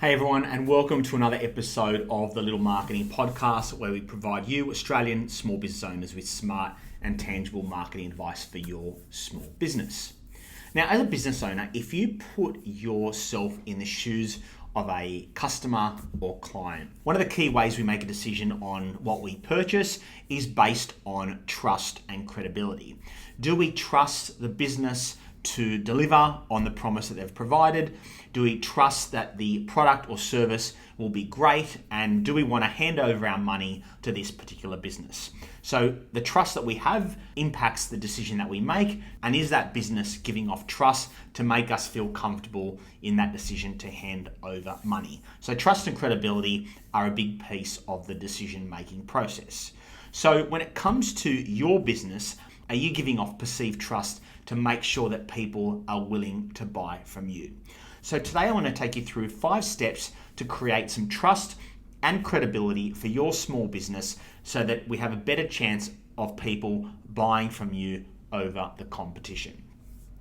Hey everyone, and welcome to another episode of the Little Marketing Podcast, where we provide you, Australian small business owners, with smart and tangible marketing advice for your small business. Now, as a business owner, if you put yourself in the shoes of a customer or client, one of the key ways we make a decision on what we purchase is based on trust and credibility. Do we trust the business to deliver on the promise that they've provided? Do we trust that the product or service will be great? And do we want to hand over our money to this particular business? So the trust that we have impacts the decision that we make. And is that business giving off trust to make us feel comfortable in that decision to hand over money? So trust and credibility are a big piece of the decision-making process. So when it comes to your business, are you giving off perceived trust to make sure that people are willing to buy from you? So today I want to take you through 5 steps to create some trust and credibility for your small business so that we have a better chance of people buying from you over the competition.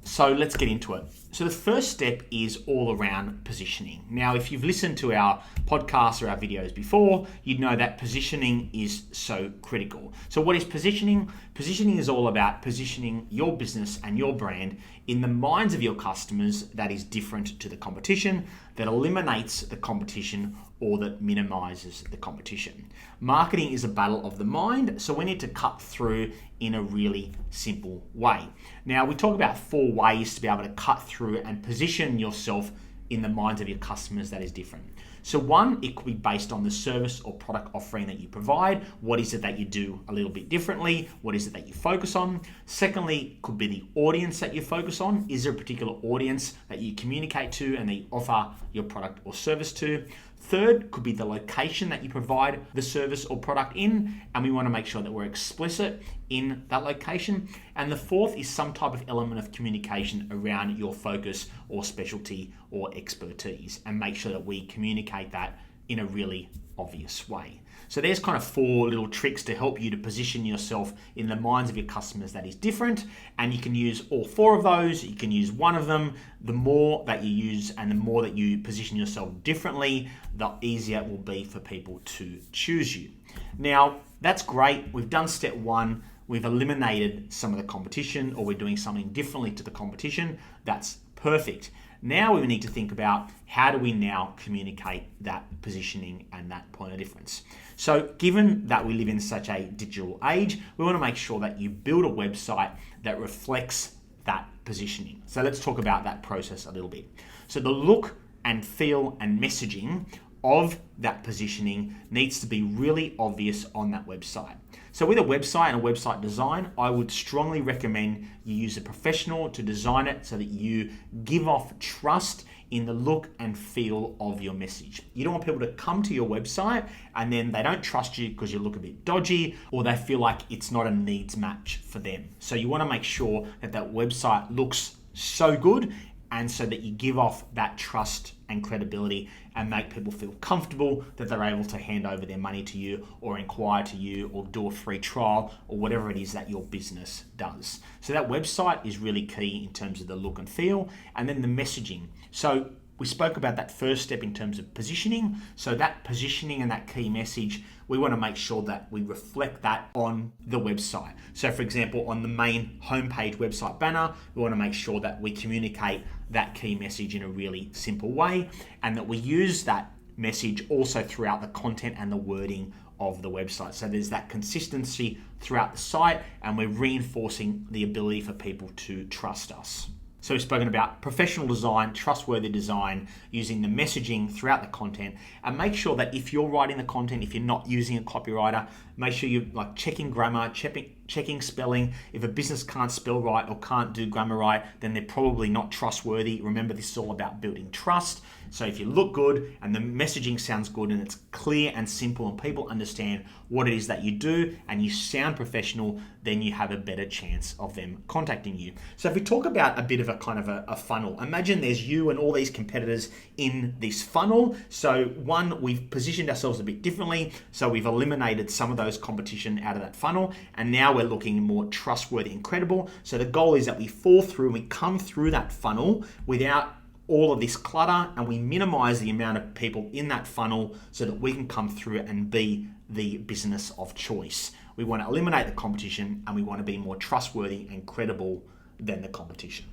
So let's get into it. So the first step is all around positioning. Now, if you've listened to our podcasts or our videos before, you'd know that positioning is so critical. So what is positioning? Positioning is all about positioning your business and your brand in the minds of your customers that is different to the competition, that eliminates the competition, or that minimizes the competition. Marketing is a battle of the mind, so we need to cut through in a really simple way. Now, we talk about 4 ways to be able to cut through and position yourself in the minds of your customers that is different. So 1, it could be based on the service or product offering that you provide. What is it that you do a little bit differently? What is it that you focus on? Secondly, it could be the audience that you focus on. Is there a particular audience that you communicate to and that you offer your product or service to? Third, could be the location that you provide the service or product in, and we want to make sure that we're explicit in that location. And the 4th is some type of element of communication around your focus or specialty or expertise, and make sure that we communicate that in a really obvious way. So there's kind of 4 little tricks to help you to position yourself in the minds of your customers that is different, and you can use all 4 of those. You can use one of them. The more that you use and the more that you position yourself differently, the easier it will be for people to choose you. Now, that's great. We've done step 1. We've eliminated some of the competition, or we're doing something differently to the competition. That's perfect. Now we need to think about how do we now communicate that positioning and that point of difference. So given that we live in such a digital age, we want to make sure that you build a website that reflects that positioning. So let's talk about that process a little bit. So the look and feel and messaging of that positioning needs to be really obvious on that website. So with a website and a website design, I would strongly recommend you use a professional to design it so that you give off trust in the look and feel of your message. You don't want people to come to your website and then they don't trust you because you look a bit dodgy, or they feel like it's not a needs match for them. So you want to make sure that that website looks so good, and so that you give off that trust and credibility and make people feel comfortable that they're able to hand over their money to you, or inquire to you, or do a free trial, or whatever it is that your business does. So that website is really key in terms of the look and feel, and then the messaging. So we spoke about that first step in terms of positioning. So that positioning and that key message, we want to make sure that we reflect that on the website. So for example, on the main homepage website banner, we want to make sure that we communicate that key message in a really simple way, and that we use that message also throughout the content and the wording of the website. So there's that consistency throughout the site, and we're reinforcing the ability for people to trust us. So we've spoken about professional design, trustworthy design, using the messaging throughout the content, and make sure that if you're writing the content, if you're not using a copywriter, make sure you're checking grammar, checking spelling. If a business can't spell right or can't do grammar right, then they're probably not trustworthy. Remember, this is all about building trust. So if you look good and the messaging sounds good and it's clear and simple and people understand what it is that you do and you sound professional, then you have a better chance of them contacting you. So if we talk about a bit of a kind of a funnel, imagine there's you and all these competitors in this funnel. So 1, we've positioned ourselves a bit differently. So we've eliminated some of those competition out of that funnel, and now we're looking more trustworthy and credible. So the goal is that we fall through and we come through that funnel without all of this clutter and we minimize the amount of people in that funnel so that we can come through and be the business of choice. We want to eliminate the competition and we want to be more trustworthy and credible than the competition.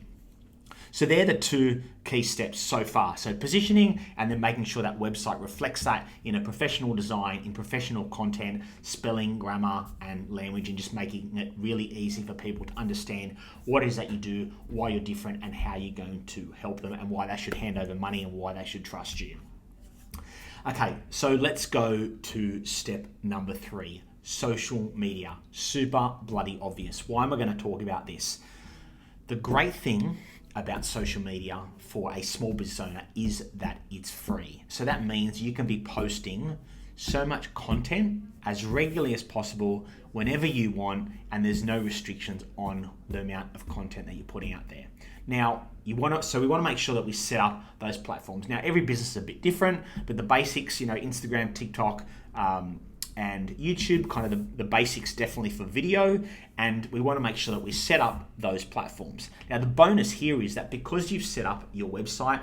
So they're the two key steps so far. So positioning and then making sure that website reflects that in a professional design, in professional content, spelling, grammar, and language, and just making it really easy for people to understand what it is that you do, why you're different, and how you're going to help them, and why they should hand over money and why they should trust you. Okay, so let's go to step number 3, social media. Super bloody obvious. Why am I going to talk about this? The great thing about social media for a small business owner is that it's free. So that means you can be posting so much content as regularly as possible whenever you want, and there's no restrictions on the amount of content that you're putting out there. Now, we want to make sure that we set up those platforms. Now, every business is a bit different, but the basics, Instagram, TikTok, and YouTube, kind of the basics definitely for video, and we want to make sure that we set up those platforms. Now, the bonus here is that because you've set up your website,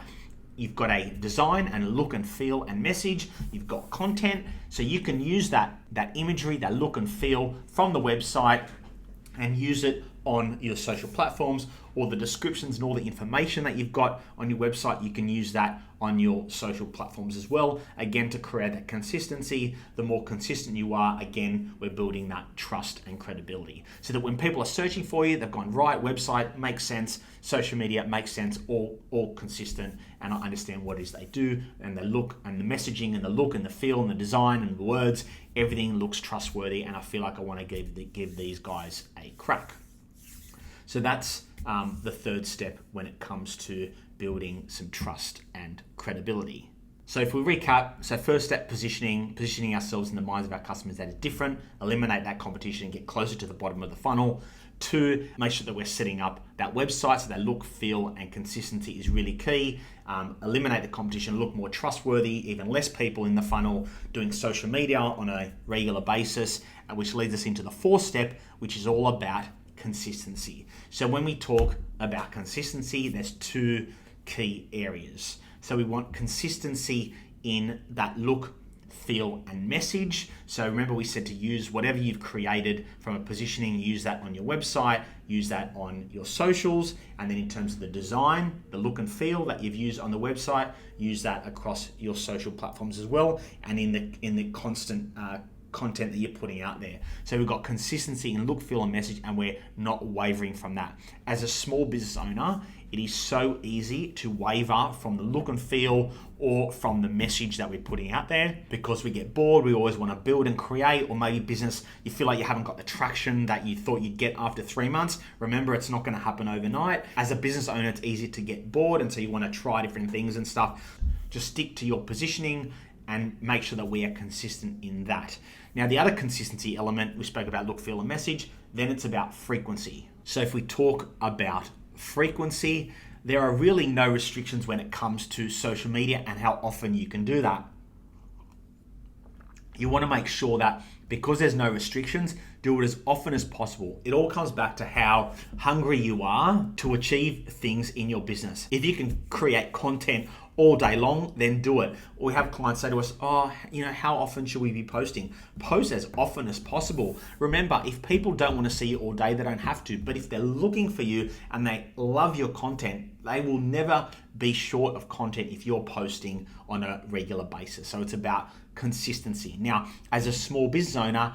you've got a design and a look and feel and message, you've got content, so you can use that imagery, that look and feel from the website and use it on your social platforms, or the descriptions and all the information that you've got on your website, you can use that on your social platforms as well. Again, to create that consistency, the more consistent you are, again, we're building that trust and credibility. So that when people are searching for you, they've gone, right, website makes sense, social media makes sense, all consistent, and I understand what it is they do, and the look and the messaging and the look and the feel and the design and the words, everything looks trustworthy, and I feel like I want to give these guys a crack. So that's the third step when it comes to building some trust and credibility. So if we recap, so first step, positioning ourselves in the minds of our customers that are different, eliminate that competition and get closer to the bottom of the funnel. 2, make sure that we're setting up that website so that look, feel, and consistency is really key. Eliminate the competition, look more trustworthy, even less people in the funnel doing social media on a regular basis, which leads us into the 4th step, which is all about consistency. So when we talk about consistency, there's 2 key areas. So we want consistency in that look, feel, and message. So remember, we said to use whatever you've created from a positioning, use that on your website, use that on your socials, and then in terms of the design, the look and feel that you've used on the website, use that across your social platforms as well, and in the constant content that you're putting out there. So we've got consistency in look, feel, and message, and we're not wavering from that. As a small business owner, it is so easy to waver from the look and feel or from the message that we're putting out there because we get bored. We always want to build and create, or maybe business, you feel like you haven't got the traction that you thought you'd get after 3 months. Remember, it's not going to happen overnight. As a business owner, it's easy to get bored, and so you want to try different things and stuff. Just stick to your positioning and make sure that we are consistent in that. Now, the other consistency element, we spoke about look, feel, and message, then it's about frequency. So if we talk about frequency, there are really no restrictions when it comes to social media and how often you can do that. You want to make sure that because there's no restrictions, do it as often as possible. It all comes back to how hungry you are to achieve things in your business. If you can create content all day long, then do it. Or we have clients say to us, how often should we be posting? Post as often as possible. Remember, if people don't want to see you all day, they don't have to. But if they're looking for you and they love your content, they will never be short of content if you're posting on a regular basis. So it's about consistency. Now, as a small business owner,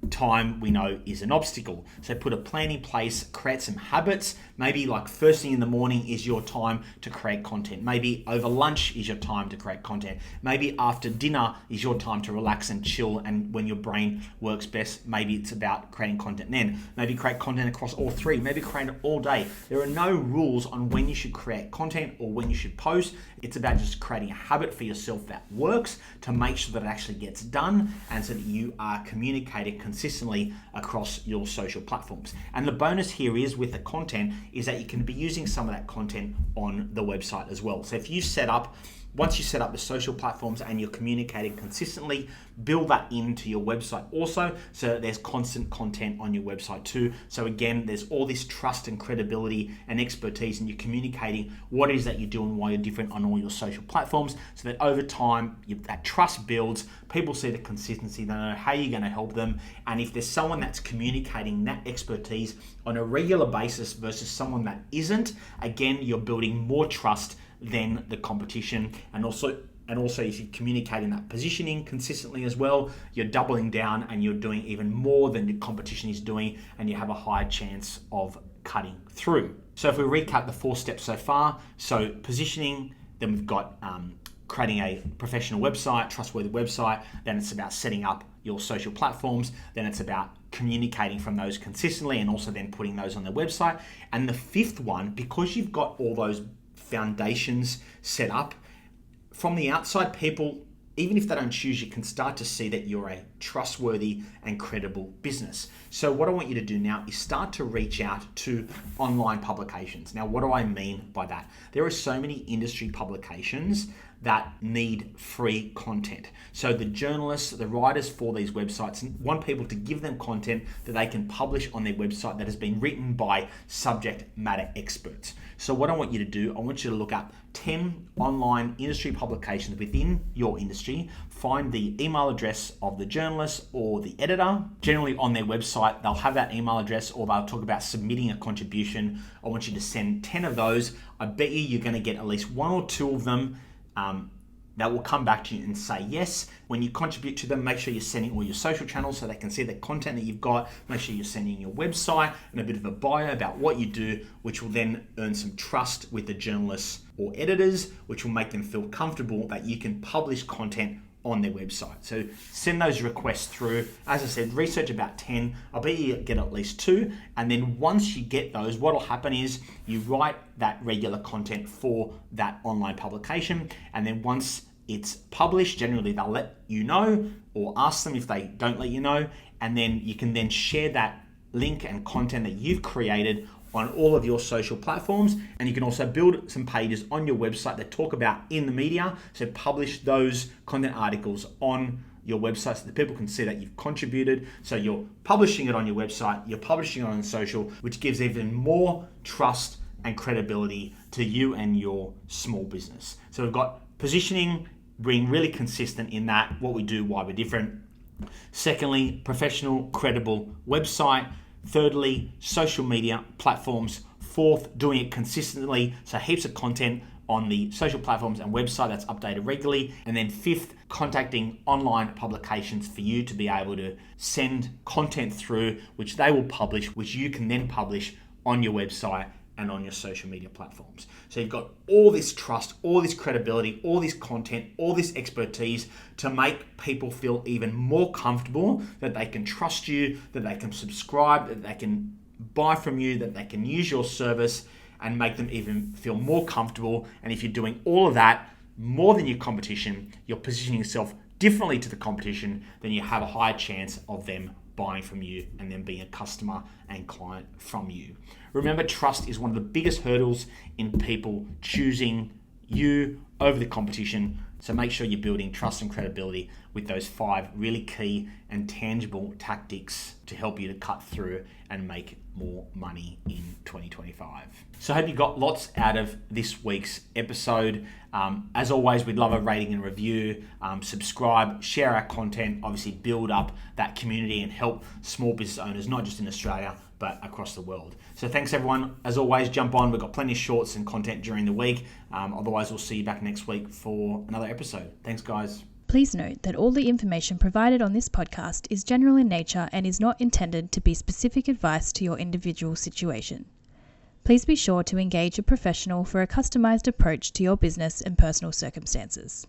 time we know is an obstacle. So put a plan in place, create some habits. Maybe like first thing in the morning is your time to create content. Maybe over lunch is your time to create content. Maybe after dinner is your time to relax and chill, and when your brain works best, maybe it's about creating content then. Maybe create content across all 3. Maybe create it all day. There are no rules on when you should create content or when you should post. It's about just creating a habit for yourself that works to make sure that it actually gets done, and so that you are communicating consistently across your social platforms. And the bonus here is with the content is that you can be using some of that content on the website as well. So if you set up Once you set up the social platforms and you're communicating consistently, build that into your website also, so that there's constant content on your website too. So again, there's all this trust and credibility and expertise, and you're communicating what it is that you do and why you're different on all your social platforms, so that over time that trust builds. People see the consistency, they know how you're going to help them, and if there's someone that's communicating that expertise on a regular basis versus someone that isn't, again, you're building more trust than the competition. And also if you're communicating that positioning consistently as well, you're doubling down and you're doing even more than the competition is doing, and you have a higher chance of cutting through. So if we recap the 4 steps so far, so positioning, then we've got creating a professional website, trustworthy website, then it's about setting up your social platforms, then it's about communicating from those consistently and also then putting those on the website. And the 5th one, because you've got all those foundations set up, from the outside, people, even if they don't choose you, can start to see that you're a trustworthy and credible business. So what I want you to do now is start to reach out to online publications. Now, what do I mean by that? There are so many industry publications that need free content. So the journalists, the writers for these websites want people to give them content that they can publish on their website that has been written by subject matter experts. So what I want you to do, I want you to look up 10 online industry publications within your industry, find the email address of the journalist or the editor. Generally on their website, they'll have that email address, or they'll talk about submitting a contribution. I want you to send 10 of those. I bet you're going to get at least 1 or 2 of them that will come back to you and say yes. When you contribute to them, make sure you're sending all your social channels so they can see the content that you've got. Make sure you're sending your website and a bit of a bio about what you do, which will then earn some trust with the journalists or editors, which will make them feel comfortable that you can publish content on their website. So send those requests through. As I said, research about 10. I'll bet you get at least 2. And then once you get those, what will happen is you write that regular content for that online publication. And then once it's published, generally they'll let you know, or ask them if they don't let you know. And then you can then share that link and content that you've created on all of your social platforms. And you can also build some pages on your website that talk about in the media. So publish those content articles on your website so that people can see that you've contributed. So you're publishing it on your website, you're publishing it on social, which gives even more trust and credibility to you and your small business. So we've got positioning, being really consistent in that, what we do, why we're different. Secondly, professional, credible website. Thirdly, social media platforms. 4th, doing it consistently, so heaps of content on the social platforms and website that's updated regularly. And then 5th, contacting online publications for you to be able to send content through, which they will publish, which you can then publish on your website and on your social media platforms. So you've got all this trust, all this credibility, all this content, all this expertise to make people feel even more comfortable that they can trust you, that they can subscribe, that they can buy from you, that they can use your service, and make them even feel more comfortable. And if you're doing all of that more than your competition, you're positioning yourself differently to the competition, then you have a higher chance of them buying from you and then being a customer and client from you. Remember, trust is one of the biggest hurdles in people choosing you over the competition. So make sure you're building trust and credibility with those 5 really key and tangible tactics to help you to cut through and make more money in 2025. So I hope you got lots out of this week's episode. As always, we'd love a rating and review. Subscribe, share our content, obviously build up that community and help small business owners, not just in Australia, but across the world. So thanks everyone. As always, jump on. We've got plenty of shorts and content during the week. Otherwise, we'll see you back next week for another episode. Thanks, guys. Please note that all the information provided on this podcast is general in nature and is not intended to be specific advice to your individual situation. Please be sure to engage a professional for a customized approach to your business and personal circumstances.